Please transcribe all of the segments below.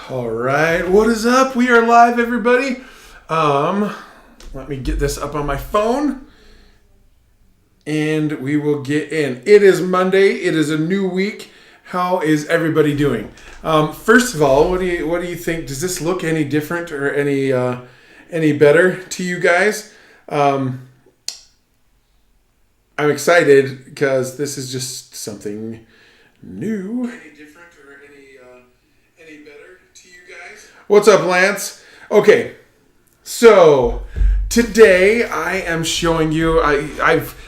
All right, what is up? We are live, everybody. Let me get this up on my phone, and we will get in. It is Monday. It is a new week. How is everybody doing? First of all, what do you think? Does this look any different or any better to you guys? I'm excited because this is just something new. Any different or any better to you guys? What's up, Lance? Okay, so today I am showing you.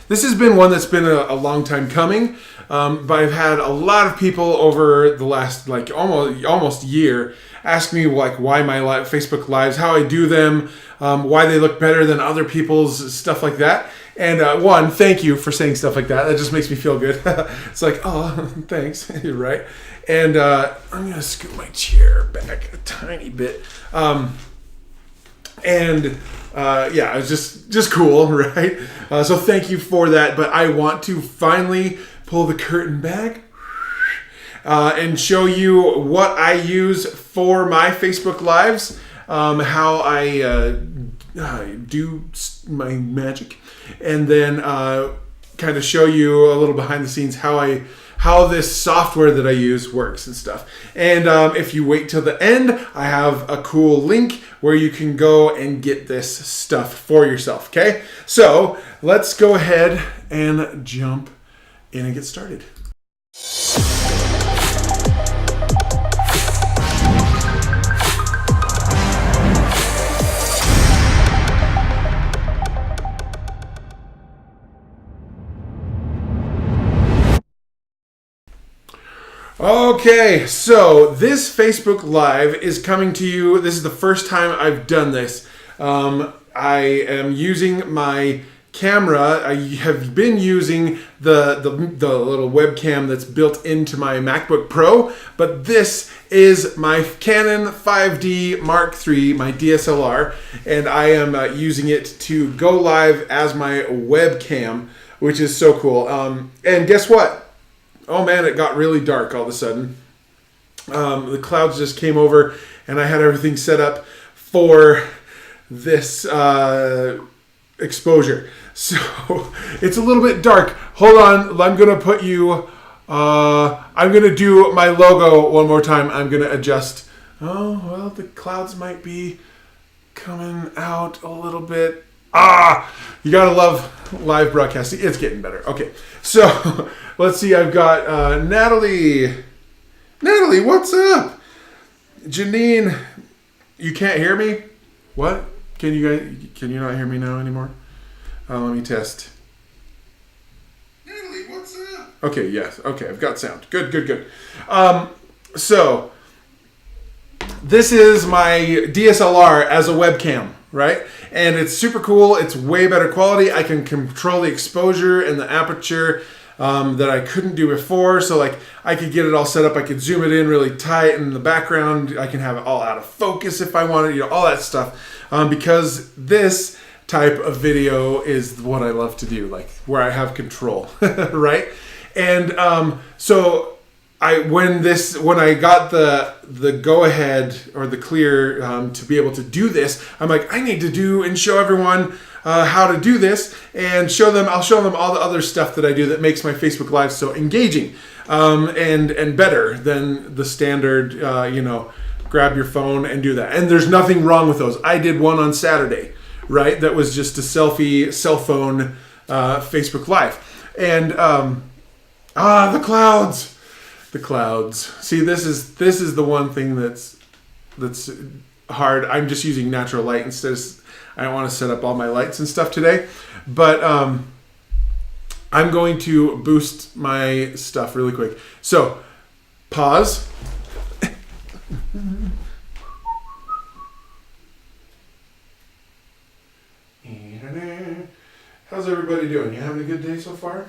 This has been one that's been a long time coming, but I've had a lot of people over the last almost year ask me why my Facebook lives, how I do them, why they look better than other people's, stuff like that. And one, thank you for saying stuff like that. That just makes me feel good. It's like, oh, thanks. You're right. And I'm going to scoot my chair back a tiny bit. Yeah, it's just cool, right? So thank you for that. But I want to finally pull the curtain back and show you what I use for my Facebook Lives, how I do my magic, and then kind of show you a little behind the scenes how this software that I use works and stuff. And if you wait till the end, I have a cool link where you can go and get this stuff for yourself, okay? So let's go ahead and jump in and get started. Okay, so this Facebook Live is coming to you. This is the first time I've done this. I am using my camera. I have been using the little webcam that's built into my MacBook Pro, but this is my Canon 5D Mark III, my DSLR, and I am using it to go live as my webcam, which is so cool. And guess what? Oh man, it got really dark all of a sudden. The clouds just came over, and I had everything set up for this exposure. So it's a little bit dark. Hold on, I'm gonna put you. I'm gonna do my logo one more time. I'm gonna adjust. Oh well, the clouds might be coming out a little bit. You gotta love live broadcasting. It's getting better. Okay, so let's see. I've got Natalie. Natalie, what's up? Janine, you can't hear me? What? Can you not hear me now anymore? Let me test. Natalie, what's up? Okay, yes. Okay, I've got sound. Good. So this is my DSLR as a webcam, right? And it's super cool. It's way better quality. I can control the exposure and the aperture that I couldn't do before. So I could get it all set up. I could zoom it in really tight, and in the background I can have it all out of focus if I wanted, all that stuff. Because this type of video is what I love to do, where I have control, right? And so when I got the go ahead or the clear to be able to do this, I'm like, I need to do and show everyone how to do this, and I'll show them all the other stuff that I do that makes my Facebook Live so engaging and better than the standard, grab your phone and do that. And there's nothing wrong with those. I did one on Saturday, right? That was just a selfie cell phone Facebook Live. And the clouds. The clouds. See, this is the one thing that's hard. I'm just using natural light instead of, I don't want to set up all my lights and stuff today, but I'm going to boost my stuff really quick. So pause. How's everybody doing? You having a good day so far?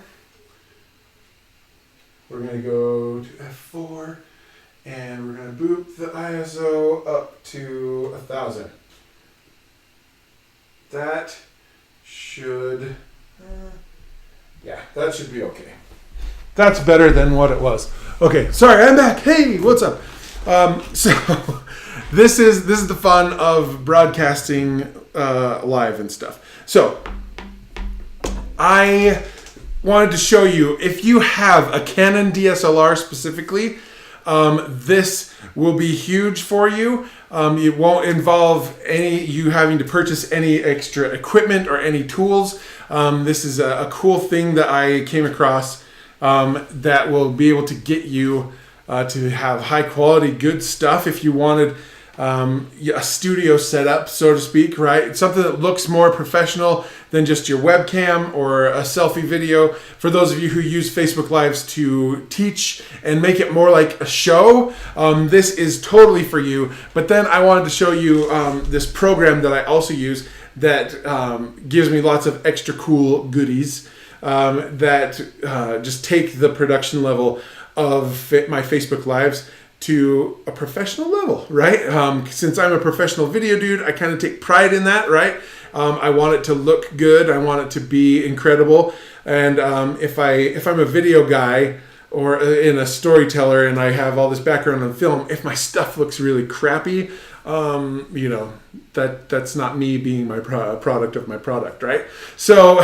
We're going to go to F4, and we're going to boop the ISO up to 1000. That should, that should be okay. That's better than what it was. Okay, sorry, I'm back. Hey, what's up? So this is the fun of broadcasting live and stuff. So I wanted to show you, if you have a Canon DSLR specifically, this will be huge for you. It won't involve you having to purchase any extra equipment or any tools. This is a cool thing that I came across that will be able to get you to have high quality, good stuff if you wanted a studio setup, so to speak, right? It's something that looks more professional than just your webcam or a selfie video. For those of you who use Facebook Lives to teach and make it more like a show, this is totally for you. But then I wanted to show you this program that I also use that gives me lots of extra cool goodies that just take the production level of my Facebook Lives to a professional level, right? Since I'm a professional video dude, I kind of take pride in that, right? I want it to look good. I want it to be incredible. And if I'm a video guy or in a storyteller and I have all this background on film, if my stuff looks really crappy, that's not me being my product of my product, right? So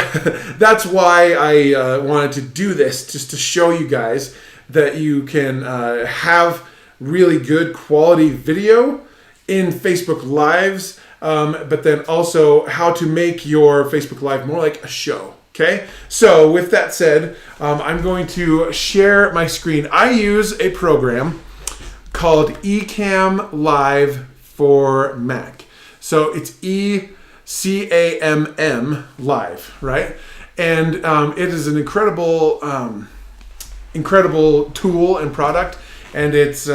that's why I wanted to do this, just to show you guys that you can have really good quality video in Facebook Lives, but then also how to make your Facebook Live more like a show. Okay, so with that said, I'm going to share my screen. I use a program called Ecamm Live for Mac. So it's ECAMM Live, right? And it is an incredible tool and product, and it's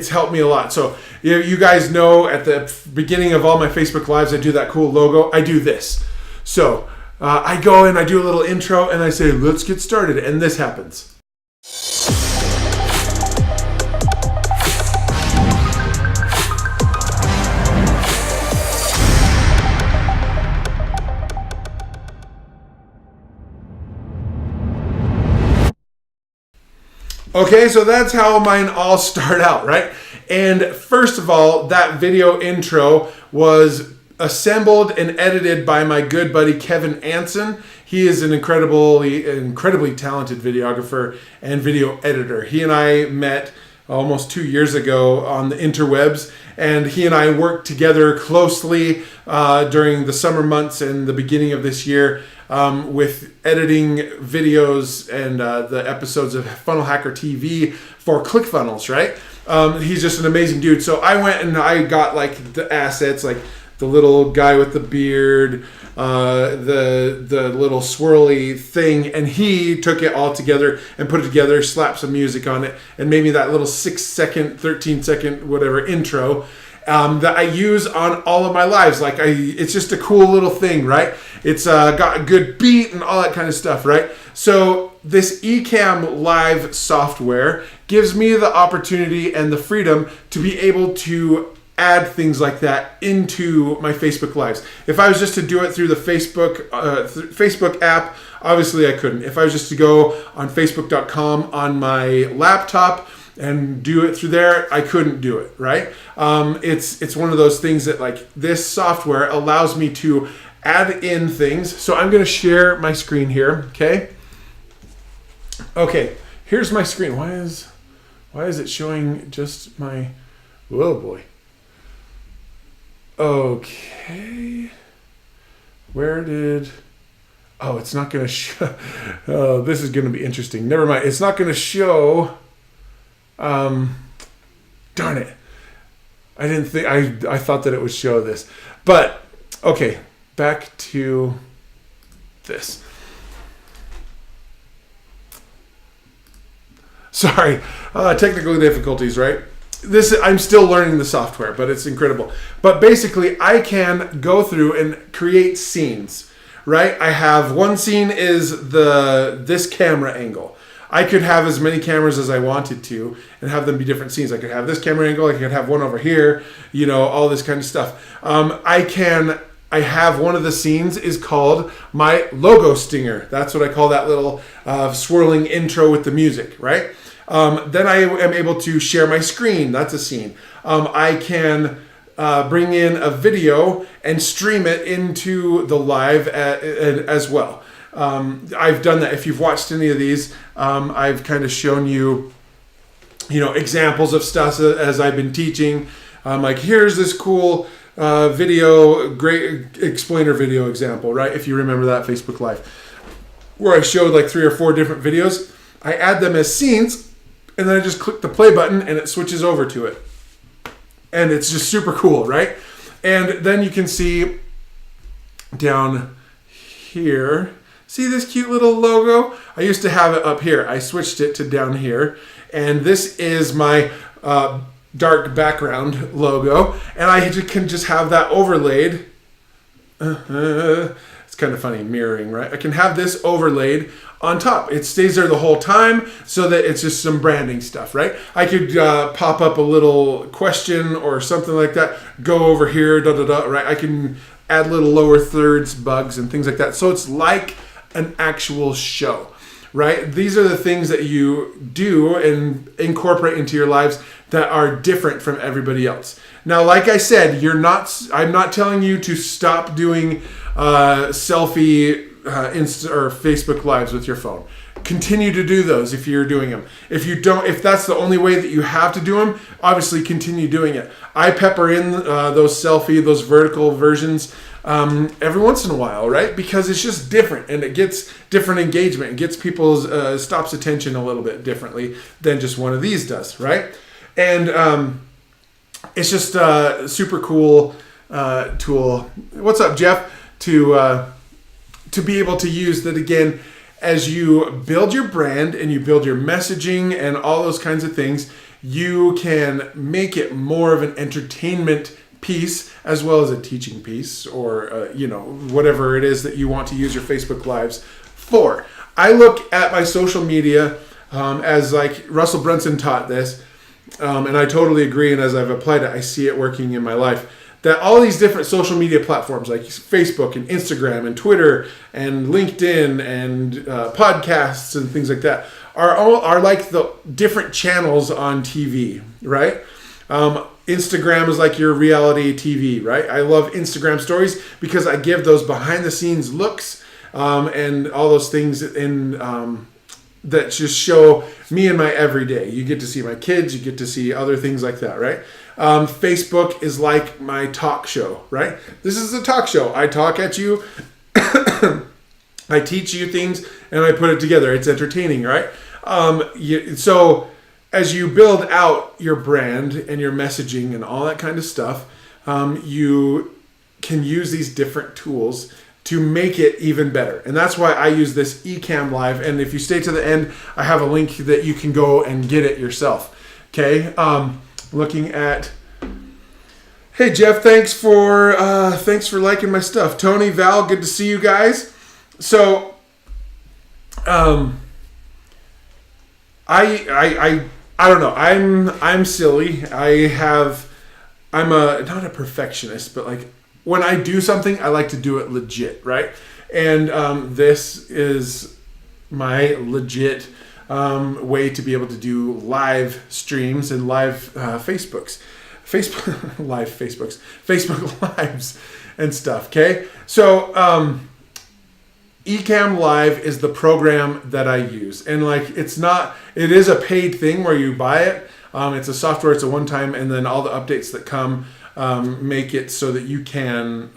helped me a lot. So you guys know at the beginning of all my Facebook Lives, I do that cool logo. I do this. So I go in, I do a little intro, and I say, let's get started, and this happens. Okay, so that's how mine all start out, right? And first of all, that video intro was assembled and edited by my good buddy Kevin Anson. He is an incredibly talented videographer and video editor. He and I met almost 2 years ago on the interwebs, and he and I worked together closely during the summer months and the beginning of this year with editing videos and the episodes of Funnel Hacker TV for ClickFunnels, right? He's just an amazing dude. So I went and I got like the assets, like the little guy with the beard, the little swirly thing, and he took it all together and put it together, slapped some music on it, and made me that little 6-second, 13-second, whatever intro that I use on all of my lives. Like it's just a cool little thing, right? It's got a good beat and all that kind of stuff, right? So this Ecamm Live software gives me the opportunity and the freedom to be able to add things like that into my Facebook Lives. If I was just to do it through the Facebook app, obviously I couldn't. If I was just to go on Facebook.com on my laptop and do it through there, I couldn't do it, right? It's one of those things that like this software allows me to add in things. So I'm going to share my screen here, okay? Okay, here's my screen. Why is it showing just my, whoa boy. Okay, it's not going to show, oh, this is going to be interesting. Never mind, it's not going to show, darn it. I thought that it would show this, but okay, back to this. Sorry, technical difficulties, right? I'm still learning the software, but it's incredible. But basically, I can go through and create scenes, right? I have one scene is this camera angle. I could have as many cameras as I wanted to and have them be different scenes. I could have this camera angle. I could have one over here, all this kind of stuff. I have one of the scenes is called my logo stinger. That's what I call that little swirling intro with the music, right? Then I am able to share my screen. That's a scene. I can bring in a video and stream it into the live as well. I've done that. If you've watched any of these, I've kind of shown you, examples of stuff as I've been teaching. Like, here's this cool video, great explainer video example, right? If you remember that Facebook Live, where I showed like 3 or 4 different videos. I add them as scenes, and then I just click the play button, and it switches over to it. And it's just super cool, right? And then you can see down here, see this cute little logo? I used to have it up here. I switched it to down here. And this is my dark background logo. And I can just have that overlaid. It's kind of funny, mirroring, right? I can have this overlaid on top. It stays there the whole time so that it's just some branding stuff, right? I could pop up a little question or something like that, go over here, right? I can add little lower thirds, bugs, and things like that. So it's like an actual show, right? These are the things that you do and incorporate into your lives that are different from everybody else. Now, like I said, I'm not telling you to stop doing selfie Insta or Facebook Lives with your phone. Continue to do those if you're doing them. If that's the only way that you have to do them, obviously continue doing it. I pepper in those vertical versions every once in a while, right? Because it's just different and it gets different engagement. It gets people's stops attention a little bit differently than just one of these does, right? And it's just a super cool tool. What's up, Jeff? To be able to use that again as you build your brand and you build your messaging and all those kinds of things. You can make it more of an entertainment piece as well as a teaching piece, or whatever it is that you want to use your Facebook Lives for. I look at my social media as like Russell Brunson taught this, and I totally agree. And as I've applied it, I see it working in my life. That all these different social media platforms like Facebook and Instagram and Twitter and LinkedIn and podcasts and things like that are like the different channels on TV, right? Instagram is like your reality TV, right? I love Instagram stories because I give those behind the scenes looks and all those things that just show me and my everyday. You get to see my kids, you get to see other things like that, right? Facebook is like my talk show, right? This is a talk show. I talk at you, I teach you things, and I put it together. It's entertaining, right? So as you build out your brand and your messaging and all that kind of stuff, you can use these different tools to make it even better. And that's why I use this Ecamm Live. And if you stay to the end, I have a link that you can go and get it yourself. Okay. Looking at, hey Jeff, thanks for liking my stuff. Tony, Val, good to see you guys. So, I don't know. I'm silly. I'm not a perfectionist, but like when I do something, I like to do it legit, right? And this is my legit way to be able to do live streams and live Facebook Lives and stuff. Okay, so Ecamm Live is the program that I use, and like it is a paid thing where you buy it. It's a software, it's a one-time, and then all the updates that come make it so that you can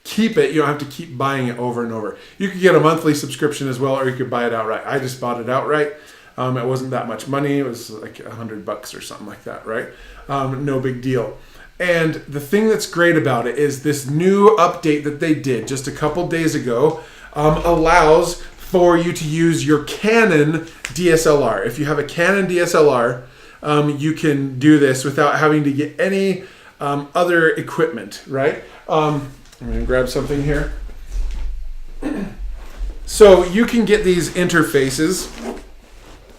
keep it. You don't have to keep buying it over and over. You could get a monthly subscription as well, or you could buy it outright. I just bought it outright. It wasn't that much money. It was like $100 or something like that, right? No big deal. And the thing that's great about it is this new update that they did just a couple days ago allows for you to use your Canon DSLR. If you have a Canon DSLR, you can do this without having to get any other equipment, right? I'm going to grab something here. So you can get these interfaces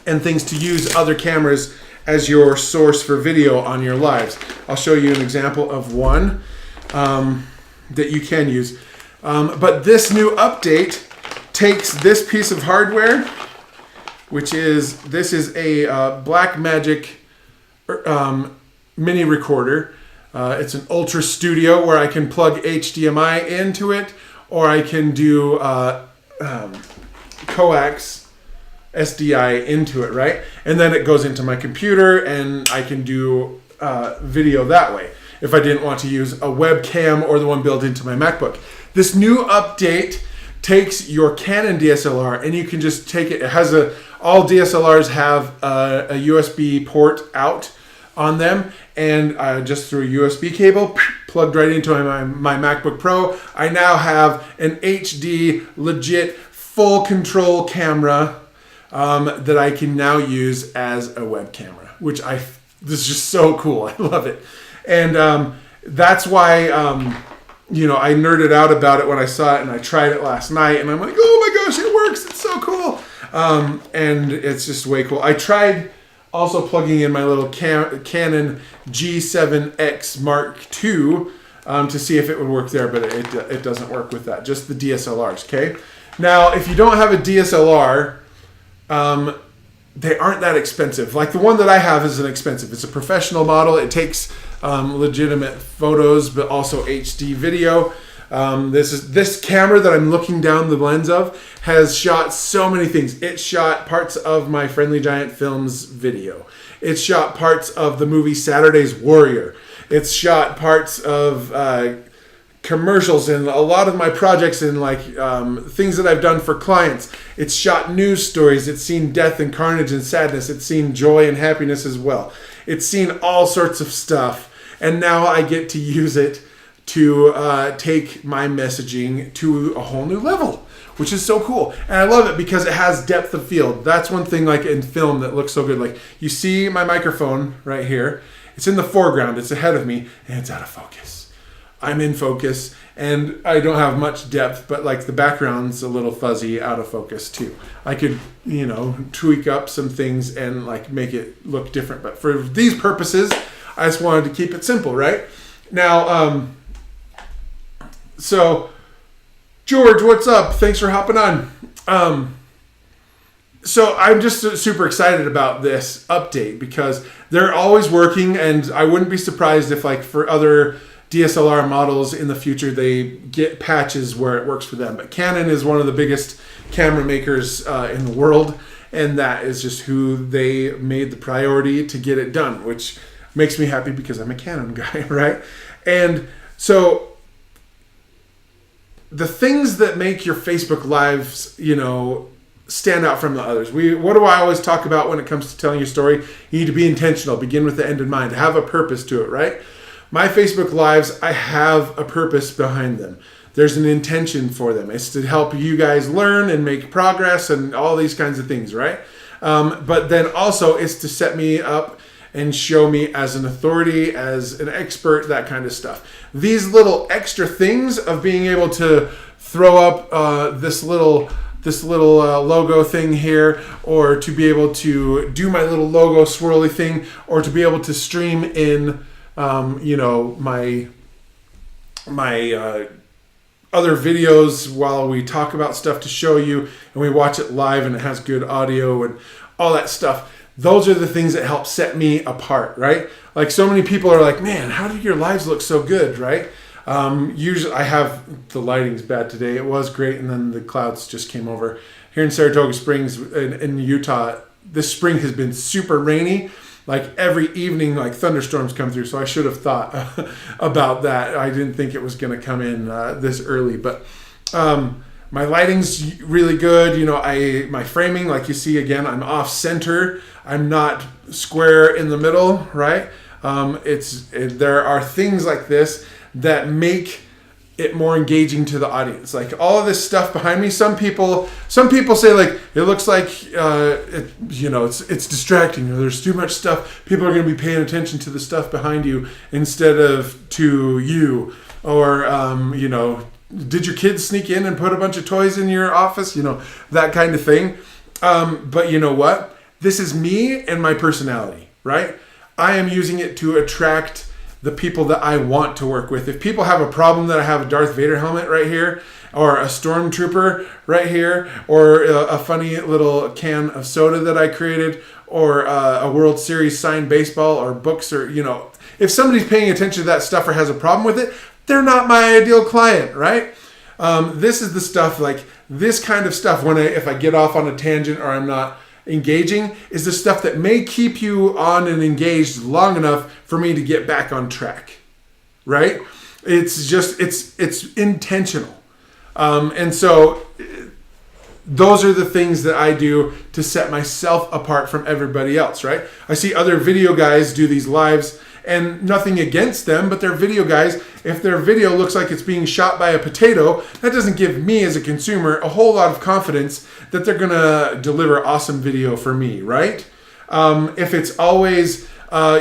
and things to use other cameras as your source for video on your lives. I'll show you an example of one that you can use. But this new update takes this piece of hardware, this is a Blackmagic mini recorder. It's an Ultra Studio where I can plug HDMI into it, or I can do coax SDI into it, right? And then it goes into my computer and I can do video that way if I didn't want to use a webcam or the one built into my MacBook. This new update takes your Canon DSLR and you can just take it. It has all DSLRs have a USB port out on them, and just through a USB cable plugged right into my MacBook Pro, I now have an HD legit full control camera that I can now use as a web camera, which this is just so cool. I love it. And that's why I nerded out about it when I saw it, and I tried it last night, and I'm like, oh my gosh, it works. It's so cool. And it's just way cool. I tried also plugging in my little Canon G7X Mark II to see if it would work there, but it doesn't work with that, just the DSLRs, okay? Now, if you don't have a DSLR, they aren't that expensive. Like the one that I have isn't expensive. It's a professional model. It takes legitimate photos, but also HD video. This camera that I'm looking down the lens of has shot so many things. It shot parts of my Friendly Giant Films video. It's shot parts of the movie Saturday's Warrior. It's shot parts of commercials and a lot of my projects and things that I've done for clients. It's shot news stories. It's seen death and carnage and sadness. It's seen joy and happiness as well. It's seen all sorts of stuff. And now I get to use it to take my messaging to a whole new level, which is so cool. And I love it because it has depth of field. That's one thing like in film that looks so good. Like you see my microphone right here. It's in the foreground. It's ahead of me and it's out of focus. I'm in focus and I don't have much depth, but like the background's a little fuzzy, out of focus too. I could, tweak up some things and like make it look different. But for these purposes, I just wanted to keep it simple, right? Now, so George, what's up? Thanks for hopping on. So I'm just super excited about this update because they're always working, and I wouldn't be surprised if like for other DSLR models in the future, they get patches where it works for them. But Canon is one of the biggest camera makers in the world, and that is just who they made the priority to get it done, which makes me happy because I'm a Canon guy, right? And so the things that make your Facebook Lives, stand out from the others. What do I always talk about when it comes to telling your story? You need to be intentional, begin with the end in mind, have a purpose to it, right? My Facebook Lives, I have a purpose behind them. There's an intention for them. It's to help you guys learn and make progress and all these kinds of things, right? But then also it's to set me up and show me as an authority, as an expert, that kind of stuff. These little extra things of being able to throw up this little logo thing here, or to be able to do my little logo swirly thing, or to be able to stream in, my other videos while we talk about stuff to show you, and we watch it live and it has good audio and all that stuff. Those are the things that help set me apart, right? Like so many people are like, man, how do your lives look so good, right? Usually I have, the lighting's bad today. It was great, and then the clouds just came over. Here in Saratoga Springs in Utah, this spring has been super rainy. Like every evening, like thunderstorms come through. So I should have thought about that. I didn't think it was going to come in this early, but my lighting's really good. My framing, like you see again, I'm off center. I'm not square in the middle, right? There are things like this that make it more engaging to the audience. Like all of this stuff behind me, some people say like it looks like it's distracting, or there's too much stuff. People are going to be paying attention to the stuff behind you instead of to you, or did your kids sneak in and put a bunch of toys in your office? That kind of thing. But you know what? This is me and my personality, right? I am using it to attract the people that I want to work with. If people have a problem that I have a Darth Vader helmet right here, or a stormtrooper right here, or a funny little can of soda that I created, or a World Series signed baseball, or books, or, if somebody's paying attention to that stuff or has a problem with it, they're not my ideal client, right? This is the stuff, like this kind of stuff, if I get off on a tangent or I'm not engaging, is the stuff that may keep you on and engaged long enough for me to get back on track, right? It's just, it's intentional. And so those are the things that I do to set myself apart from everybody else, right? I see other video guys do these lives, and nothing against them, but they're video guys. If their video looks like it's being shot by a potato, that doesn't give me as a consumer a whole lot of confidence that they're gonna deliver awesome video for me, right? If it's always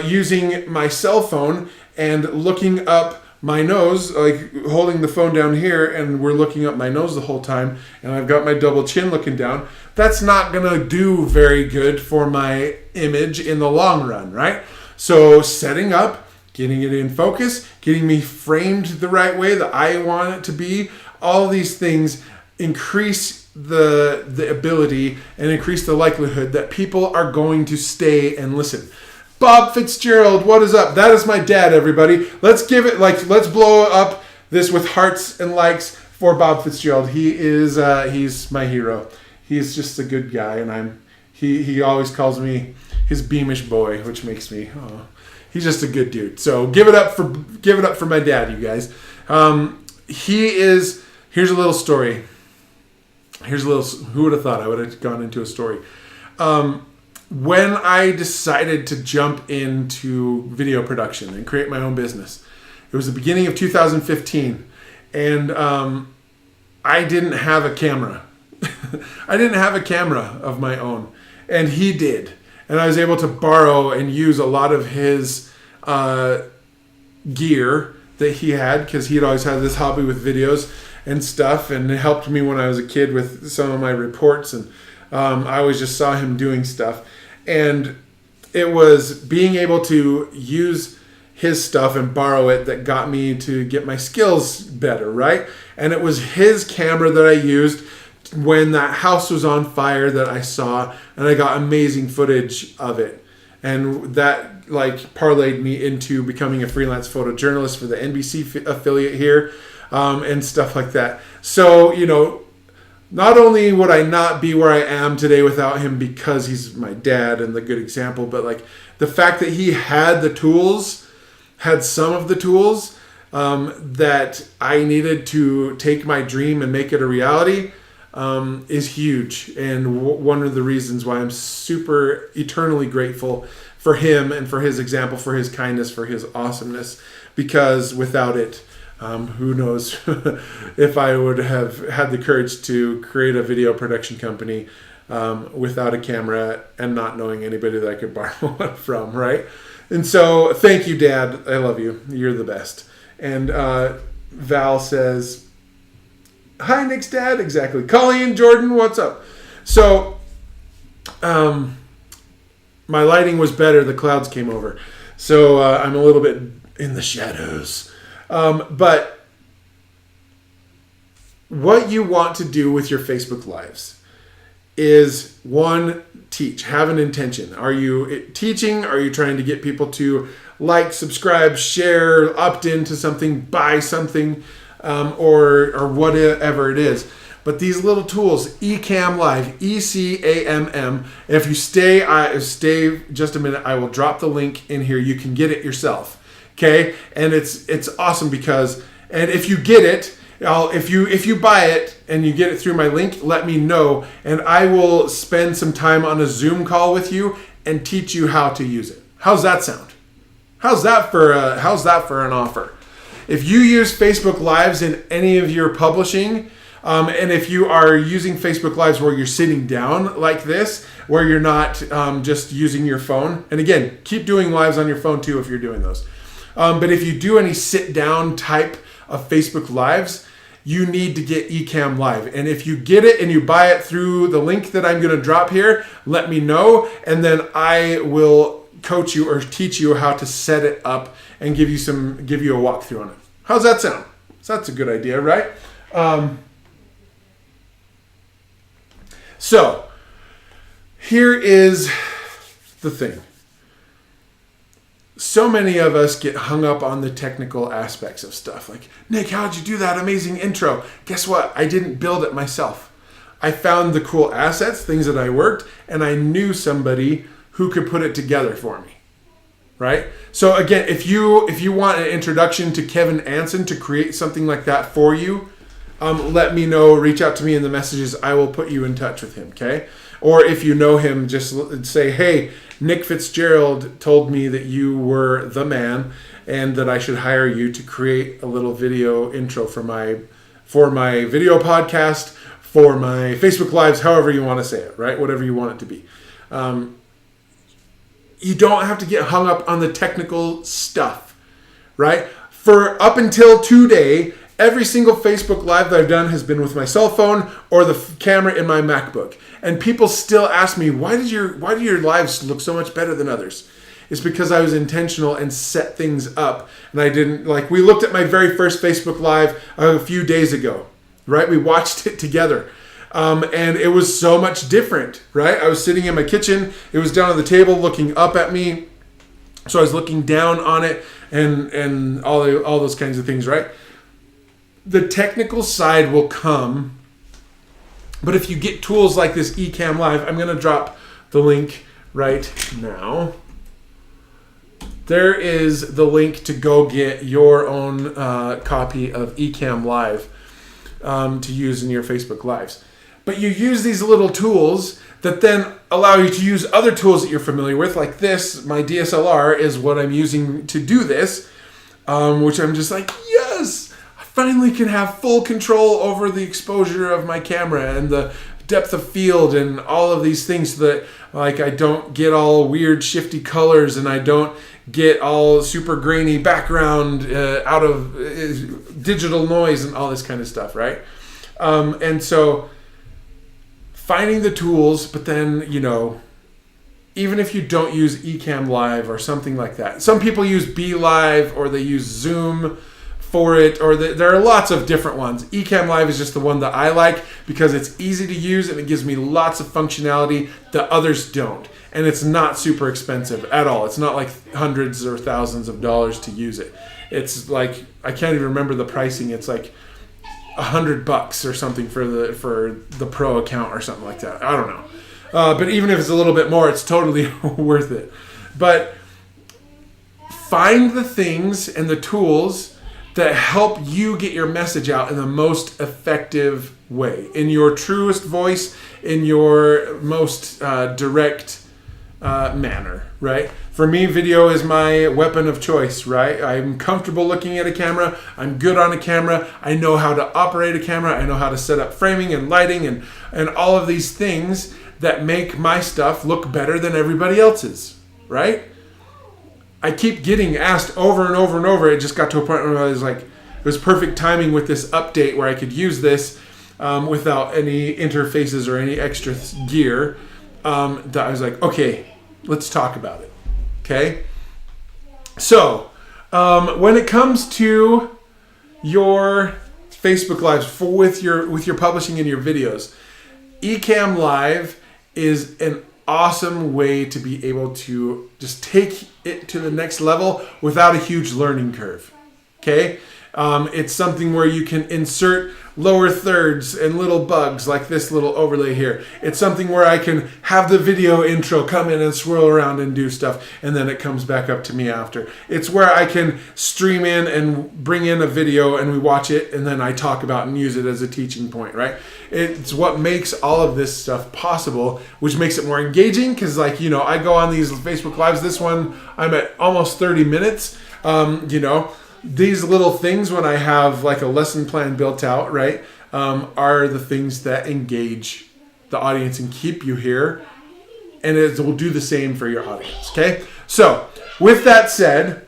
using my cell phone and looking up my nose, like holding the phone down here and we're looking up my nose the whole time, and I've got my double chin looking down, that's not gonna do very good for my image in the long run, right? So setting up, getting it in focus, getting me framed the right way that I want it to be, all these things increase the ability and increase the likelihood that people are going to stay and listen. Bob Fitzgerald, what is up? That is my dad, everybody. Let's blow up this with hearts and likes for Bob Fitzgerald. He's my hero. He's just a good guy, and he always calls me his Beamish boy, which makes me, he's just a good dude. So give it up for my dad, you guys. Here's a little story. Who would have thought I would have gone into a story? When I decided to jump into video production and create my own business, it was the beginning of 2015, and I didn't have a camera. I didn't have a camera of my own, and he did. And I was able to borrow and use a lot of his gear that he had, because he'd always had this hobby with videos and stuff, and it helped me when I was a kid with some of my reports, and I always just saw him doing stuff. And it was being able to use his stuff and borrow it that got me to get my skills better, right? And it was his camera that I used when that house was on fire that I saw, and I got amazing footage of it. And that parlayed me into becoming a freelance photojournalist for the NBC affiliate here, and stuff like that. So, not only would I not be where I am today without him because he's my dad and the good example, but the fact that he had some of the tools that I needed to take my dream and make it a reality, is huge, and one of the reasons why I'm super eternally grateful for him and for his example, for his kindness, for his awesomeness, because without it, who knows if I would have had the courage to create a video production company without a camera and not knowing anybody that I could borrow one from, right? And so thank you, Dad. I love you. You're the best. And Val says, hi, Nick's dad. Exactly. Colleen, Jordan, what's up? So, my lighting was better. The clouds came over. So, I'm a little bit in the shadows. But what you want to do with your Facebook Lives is, one, teach. Have an intention. Are you teaching? Are you trying to get people to like, subscribe, share, opt into something, buy something, or whatever it is? But these little tools, Ecamm Live, ECAMM. If you stay just a minute, I will drop the link in here. You can get it yourself. Okay, and it's awesome because, and if you get it, if you buy it and you get it through my link, let me know, and I will spend some time on a Zoom call with you and teach you how to use it. How's that sound? How's that for an offer? If you use Facebook Lives in any of your publishing, and if you are using Facebook Lives where you're sitting down like this, where you're not just using your phone, and again, keep doing lives on your phone too if you're doing those. But if you do any sit-down type of Facebook Lives, you need to get Ecamm Live. And if you get it and you buy it through the link that I'm going to drop here, let me know. And then I will coach you or teach you how to set it up and give you a walkthrough on it. How's that sound? So that's a good idea, right? So here is the thing. So many of us get hung up on the technical aspects of stuff. Like, Nick, how'd you do that amazing intro? Guess what? I didn't build it myself. I found the cool assets, things that I worked, and I knew somebody who could put it together for me. Right? So again, if you want an introduction to Kevin Anson to create something like that for you, let me know. Reach out to me in the messages. I will put you in touch with him. Okay? Or if you know him, just say, hey, Nick Fitzgerald told me that you were the man and that I should hire you to create a little video intro for my video podcast, for my Facebook Lives, however you want to say it, right? Whatever you want it to be. You don't have to get hung up on the technical stuff, right? For up until today, every single Facebook Live that I've done has been with my cell phone or the camera in my MacBook. And people still ask me, why do your lives look so much better than others? It's because I was intentional and set things up. And I didn't, we looked at my very first Facebook Live a few days ago, right? We watched it together. And it was so much different, right? I was sitting in my kitchen. It was down on the table looking up at me. So I was looking down on it and all those kinds of things, right? The technical side will come. But if you get tools like this Ecamm Live, I'm going to drop the link right now. There is the link to go get your own copy of Ecamm Live to use in your Facebook Lives. But you use these little tools that then allow you to use other tools that you're familiar with, like this. My DSLR is what I'm using to do this, which I'm just like, yes! Finally can have full control over the exposure of my camera and the depth of field and all of these things so that I don't get all weird shifty colors and I don't get all super grainy background out of digital noise and all this kind of stuff, right? And so finding the tools, but then, even if you don't use Ecamm Live or something like that. Some people use BeLive or they use Zoom for it, or there are lots of different ones. Ecamm Live is just the one that I like because it's easy to use and it gives me lots of functionality that others don't. And it's not super expensive at all. It's not like hundreds or thousands of dollars to use it. It's like, I can't even remember the pricing. It's like $100 or something for the pro account or something like that. I don't know. But even if it's a little bit more, it's totally worth it. But find the things and the tools that help you get your message out in the most effective way, in your truest voice, in your most direct manner, right? For me, video is my weapon of choice, right? I'm comfortable looking at a camera. I'm good on a camera. I know how to operate a camera. I know how to set up framing and lighting and all of these things that make my stuff look better than everybody else's, right? I keep getting asked over and over and over. It just got to a point where I was like, it was perfect timing with this update where I could use this without any interfaces or any extra gear. That I was like, okay, let's talk about it. Okay? So, when it comes to your Facebook Lives with your publishing and your videos, Ecamm Live is an awesome way to be able to just take it to the next level without a huge learning curve. Okay? It's something where you can insert lower thirds and little bugs like this little overlay here. It's something where I can have the video intro come in and swirl around and do stuff, and then it comes back up to me after. It's where I can stream in and bring in a video and we watch it and then I talk about and use it as a teaching point, right? It's what makes all of this stuff possible, which makes it more engaging because I go on these Facebook Lives. This one, I'm at almost 30 minutes, These little things when I have like a lesson plan built out, right, are the things that engage the audience and keep you here. And it will do the same for your audience, okay? So, with that said,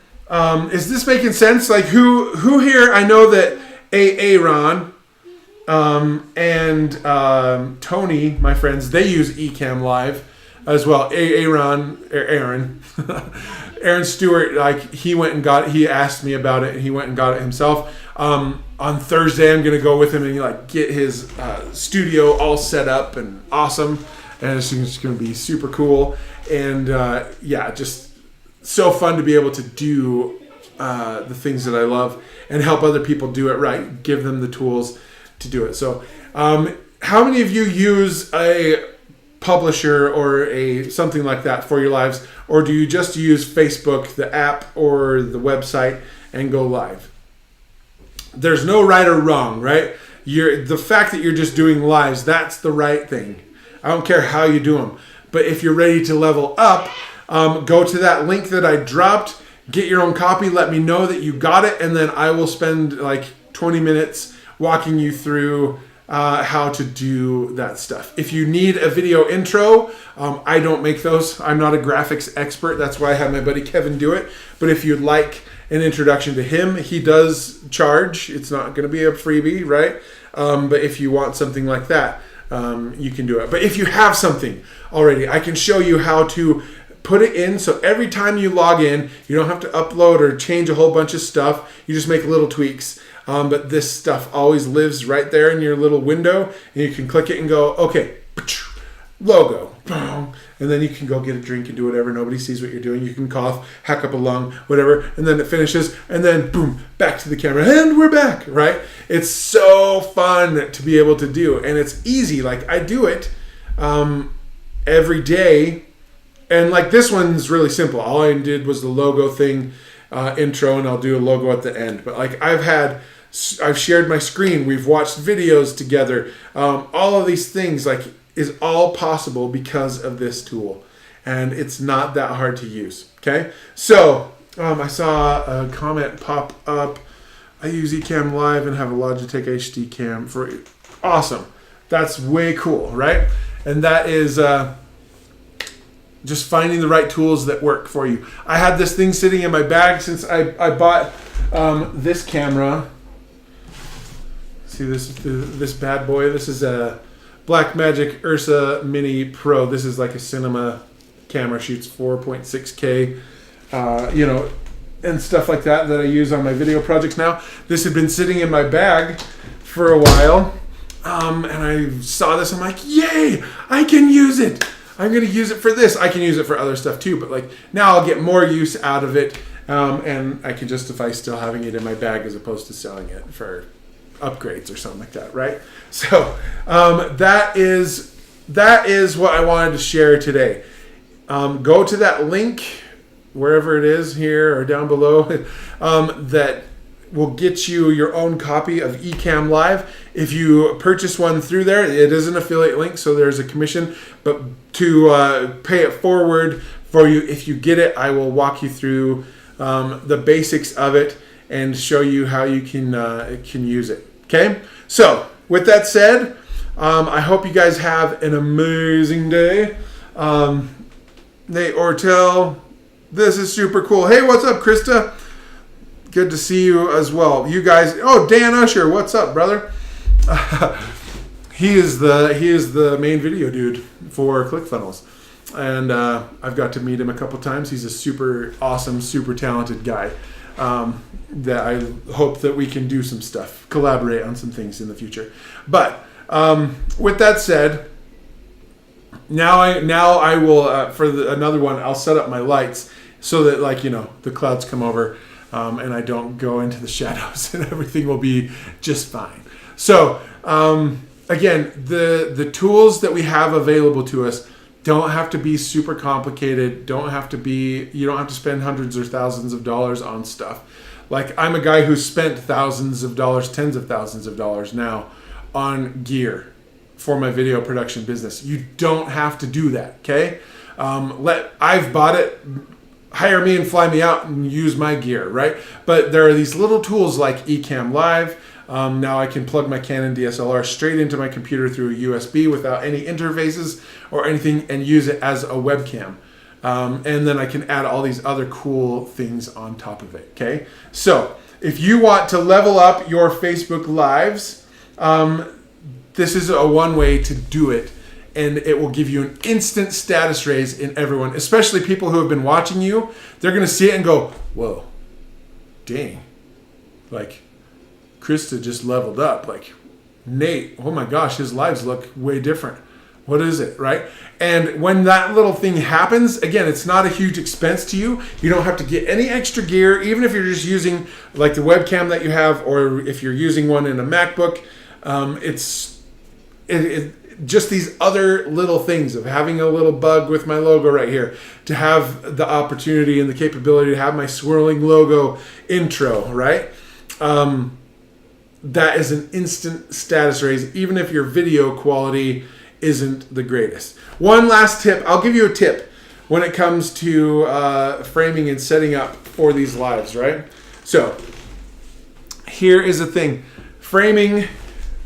is this making sense? Like who here, I know that Aaron and Tony, my friends, they use Ecamm Live. as well. Aaron Aaron Stewart, like he went and got it. He asked me about it and he went and got it himself. On Thursday, I'm gonna go with him and like get his studio all set up and awesome, and it's just gonna be super cool. And yeah, just so fun to be able to do the things that I love and help other people do it right. Give them the tools to do it. So, how many of you use a publisher or a something like that for your lives, or do you just use Facebook, the app, or the website and go live? There's no right or wrong, right? The fact that you're just doing lives, that's the right thing. I don't care how you do them. But if you're ready to level up, go to that link that I dropped, get your own copy, let me know that you got it, and then I will spend like 20 minutes walking you through how to do that stuff. If you need a video intro, I don't make those. I'm not a graphics expert. That's why I have my buddy Kevin do it. But if you'd like an introduction to him, he does charge. It's not going to be a freebie, right? But if you want something like that, you can do it. But if you have something already, I can show you how to put it in. So every time you log in, you don't have to upload or change a whole bunch of stuff. You just make little tweaks. But this stuff always lives right there in your little window, and you can click it and go, okay, logo, and then you can go get a drink and do whatever. Nobody sees what you're doing. You can cough, hack up a lung, whatever, and then it finishes, and then boom, back to the camera, and we're back, right? It's so fun to be able to do, and it's easy. Like I do it every day, and like this one's really simple. All I did was the logo thing, intro, and I'll do a logo at the end. But like I've shared my screen. We've watched videos together. All of these things like is all possible because of this tool, and it's not that hard to use. Okay, so I saw a comment pop up. I use Ecamm Live and have a Logitech HD cam for awesome. That's way cool, right? And that is just finding the right tools that work for you. I had this thing sitting in my bag since I bought this camera. See this bad boy? This is a Blackmagic Ursa Mini Pro. This is like a cinema camera, shoots 4.6K, and stuff like that I use on my video projects now. This had been sitting in my bag for a while, and I saw this. I'm like, yay, I can use it. I'm going to use it for this. I can use it for other stuff too, but like now I'll get more use out of it, and I can justify still having it in my bag as opposed to selling it for upgrades or something like that, right? So that is what I wanted to share today. Go to that link wherever it is, here or down below, that will get you your own copy of Ecamm Live. If you purchase one through there, it is an affiliate link, so there's a commission, but to pay it forward for you, if you get it, I will walk you through the basics of it and show you how you can use it. Okay, so with that said, I hope you guys have an amazing day. Nate Ortel, this is super cool. Hey, what's up, Krista? Good to see you as well. You guys, oh, Dan Usher, what's up, brother? He is the main video dude for ClickFunnels, and I've got to meet him a couple times. He's a super awesome, super talented guy. That I hope that we can do some stuff, collaborate on some things in the future. But with that said, now I will another one. I'll set up my lights so that the clouds come over and I don't go into the shadows, and everything will be just fine. So again, the tools that we have available to us don't have to be super complicated. You don't have to spend hundreds or thousands of dollars on stuff. Like I'm a guy who's spent thousands of dollars, tens of thousands of dollars now on gear for my video production business. You don't have to do that, okay? I've bought it. Hire me and fly me out and use my gear, right? But there are these little tools like Ecamm Live. Now I can plug my Canon DSLR straight into my computer through a USB without any interfaces or anything and use it as a webcam. And then I can add all these other cool things on top of it, okay? So if you want to level up your Facebook Lives, this is one way to do it and it will give you an instant status raise in everyone, especially people who have been watching you. They're going to see it and go, whoa, dang, like Krista just leveled up. Like Nate, oh my gosh, his lives look way different. What is it, right? And when that little thing happens, again, it's not a huge expense to you. You don't have to get any extra gear, even if you're just using like the webcam that you have, or if you're using one in a MacBook. It's just these other little things of having a little bug with my logo right here, to have the opportunity and the capability to have my swirling logo intro, right? That is an instant status raise, even if your video quality isn't the greatest. One last tip. I'll give you a tip when it comes to framing and setting up for these lives, right? So here is the thing. Framing.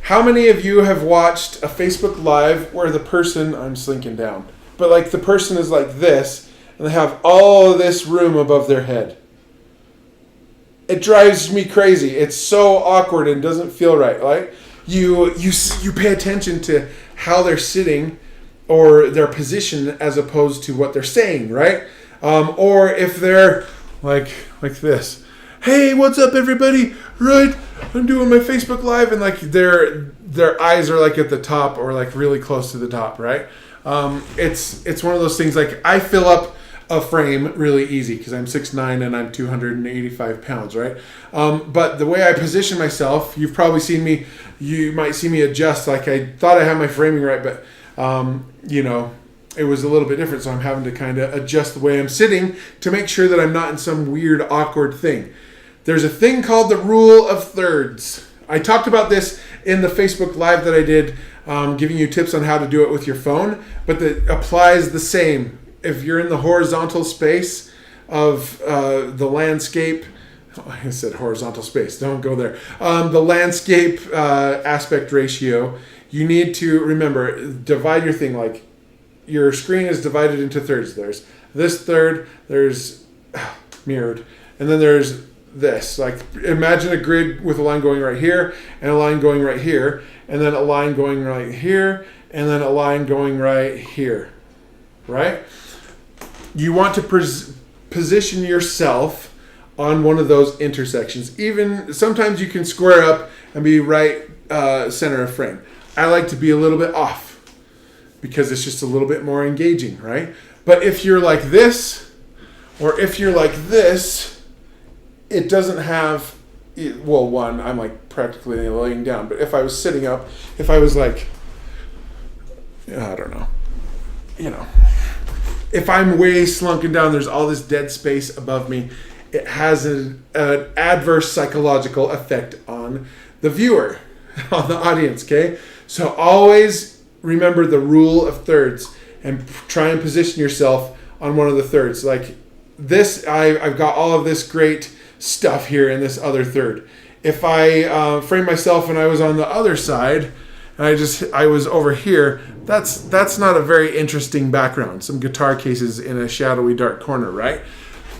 How many of you have watched a Facebook Live where the person, I'm slinking down, but like the person is like this and they have all this room above their head? It drives me crazy. It's so awkward and doesn't feel right. Like you pay attention to how they're sitting or their position as opposed to what they're saying, right? Or if they're like this, hey, what's up, everybody? Right, I'm doing my Facebook Live, and like their eyes are like at the top or like really close to the top, right? It's one of those things. Like I fill up a frame really easy because I'm 6'9" and I'm 285 pounds, right? But the way I position myself, you've probably seen me. You might see me adjust. Like I thought I had my framing right, but it was a little bit different. So I'm having to kind of adjust the way I'm sitting to make sure that I'm not in some weird, awkward thing. There's a thing called the rule of thirds. I talked about this in the Facebook Live that I did, giving you tips on how to do it with your phone, but that applies the same. If you're in the horizontal space of the landscape, I said horizontal space, don't go there. The landscape aspect ratio, you need to remember, divide your thing. Like your screen is divided into thirds. There's this third, there's mirrored, and then there's this. Like imagine a grid with a line going right here and a line going right here, and then a line going right here, and then a line going right here, right? You want to position yourself on one of those intersections. Even sometimes you can square up and be right center of frame. I like to be a little bit off because it's just a little bit more engaging, right? But if you're like this, or if you're like this, it doesn't have, well, one, I'm like practically laying down, but if I was sitting up, if I was like, I don't know, if I'm way slunken down, there's all this dead space above me, it has an adverse psychological effect on the viewer, on the audience, okay? So always remember the rule of thirds and try and position yourself on one of the thirds. Like this, I've got all of this great stuff here in this other third. If I frame myself and I was on the other side and I was over here, that's not a very interesting background. Some guitar cases in a shadowy dark corner, right?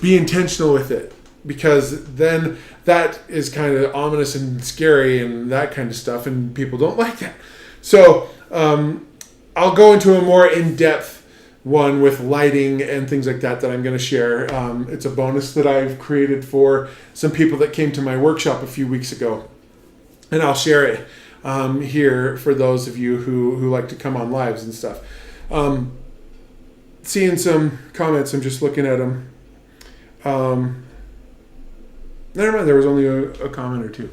Be intentional with it, because then that is kind of ominous and scary and that kind of stuff, and people don't like that. So I'll go into a more in-depth one with lighting and things like that I'm going to share. It's a bonus that I've created for some people that came to my workshop a few weeks ago, and I'll share it here for those of you who like to come on lives and stuff. Seeing some comments, I'm just looking at them. Never mind, there was only a comment or two.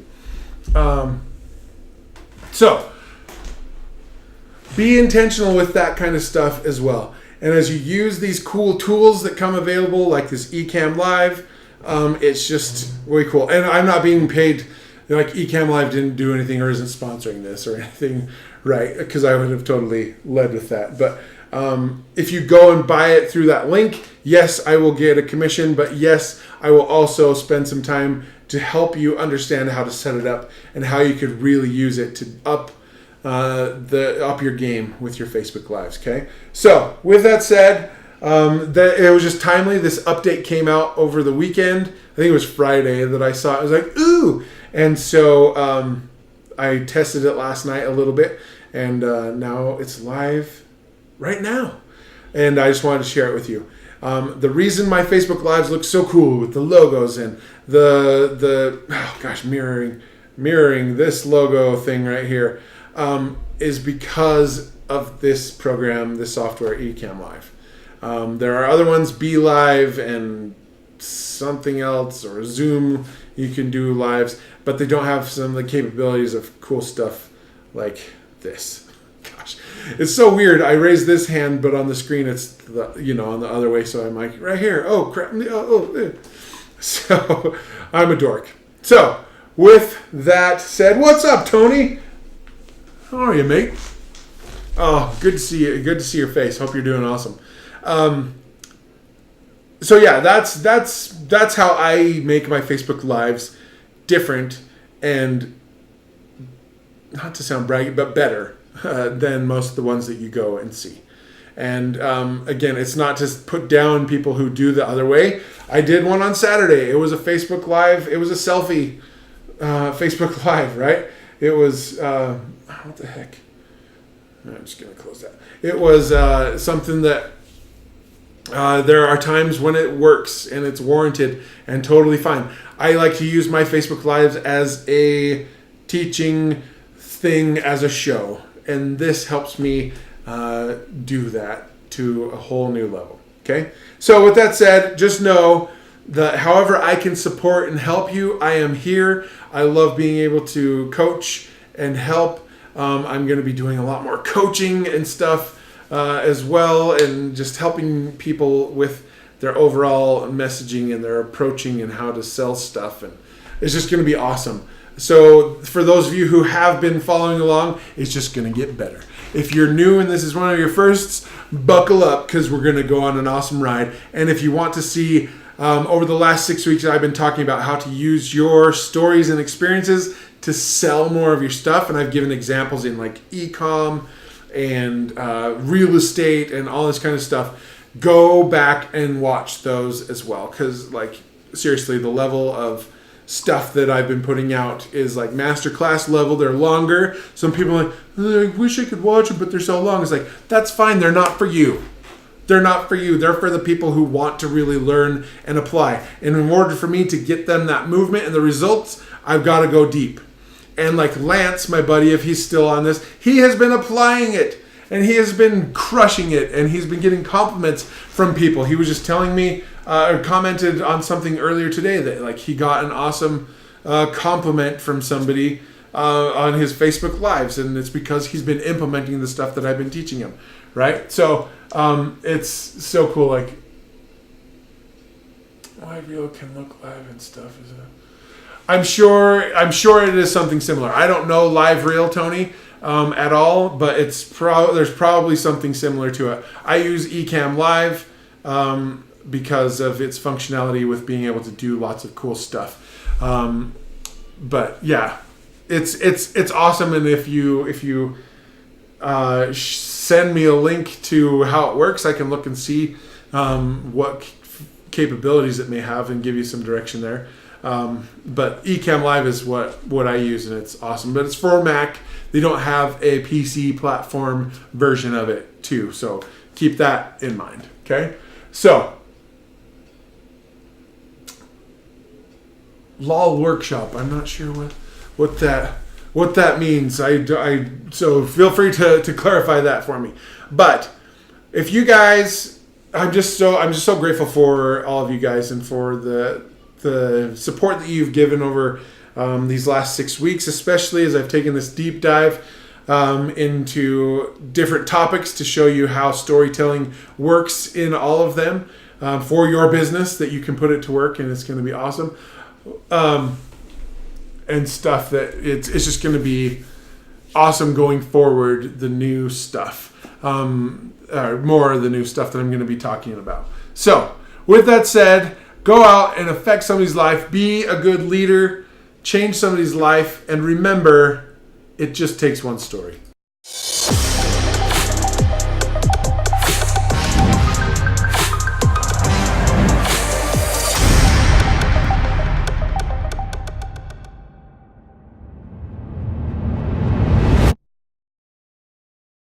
So be intentional with that kind of stuff as well. And as you use these cool tools that come available, like this Ecamm Live, it's just way cool. And I'm not being paid, like Ecamm Live didn't do anything or isn't sponsoring this or anything, right? Because I would have totally led with that. But if you go and buy it through that link, yes, I will get a commission, but yes, I will also spend some time to help you understand how to set it up and how you could really use it to up your game with your Facebook Lives. Okay, so with that said, it was just timely. This update came out over the weekend. I think it was Friday that I saw it. I was like, ooh, and so I tested it last night a little bit, and now it's live right now. And I just wanted to share it with you. The reason my Facebook Lives look so cool with the logos and mirroring this logo thing right here, is because of this program, this software, Ecamm Live. There are other ones, Be Live and something else, or Zoom. You can do lives, but they don't have some of the capabilities of cool stuff like this. Gosh, it's so weird. I raise this hand, but on the screen it's on the other way. So I'm like right here. Oh crap! So I'm a dork. So with that said, what's up, Tony? How are you, mate? Oh, good to see you. Good to see your face. Hope you're doing awesome. So yeah, that's how I make my Facebook Lives different, and not to sound braggy, but better than most of the ones that you go and see. And again, it's not to put down people who do the other way. I did one on Saturday. It was a Facebook Live. It was a selfie Facebook Live, right? It was what the heck? I'm just gonna close that. It was something that there are times when it works and it's warranted and totally fine. I like to use my Facebook Lives as a teaching thing, as a show, and this helps me do that to a whole new level. Okay, so with that said, just know that however I can support and help you, I am here. I love being able to coach and help. I'm going to be doing a lot more coaching and stuff as well, and just helping people with their overall messaging and their approaching and how to sell stuff. And it's just going to be awesome. So for those of you who have been following along, it's just going to get better. If you're new and this is one of your firsts, buckle up, because we're going to go on an awesome ride. And if you want to see, over the last 6 weeks, I've been talking about how to use your stories and experiences to sell more of your stuff. And I've given examples in like e-com and real estate and all this kind of stuff. Go back and watch those as well, because like seriously, the level of stuff that I've been putting out is like masterclass level. They're longer. Some people are like, I wish I could watch them, but they're so long. It's like, that's fine. They're not for you. They're not for you. They're for the people who want to really learn and apply. And in order for me to get them that movement and the results, I've got to go deep. And like Lance, my buddy, if he's still on this, he has been applying it and he has been crushing it, and he's been getting compliments from people. He was just telling me, or commented on something earlier today that like he got an awesome compliment from somebody on his Facebook Lives, and it's because he's been implementing the stuff that I've been teaching him, right? So it's so cool. Like, Live Reel can look live and stuff. I'm sure it is something similar. I don't know Live Reel, Tony, at all, but there's probably something similar to it. I use Ecamm Live because of its functionality with being able to do lots of cool stuff. But yeah, it's awesome. And if you send me a link to how it works, I can look and see what capabilities it may have and give you some direction there. But Ecamm Live is what I use, and it's awesome. But it's for Mac. They don't have a PC platform version of it too, so keep that in mind. Okay, so LOL workshop. I'm not sure what that means. So feel free to clarify that for me. But if you guys, I'm just so grateful for all of you guys and for the support that you've given over these last 6 weeks, especially as I've taken this deep dive into different topics to show you how storytelling works in all of them for your business, that you can put it to work, and it's going to be awesome. And stuff that it's just going to be awesome going forward, the new stuff, or more of the new stuff that I'm going to be talking about. So with that said, go out and affect somebody's life, be a good leader, change somebody's life, and remember, it just takes one story.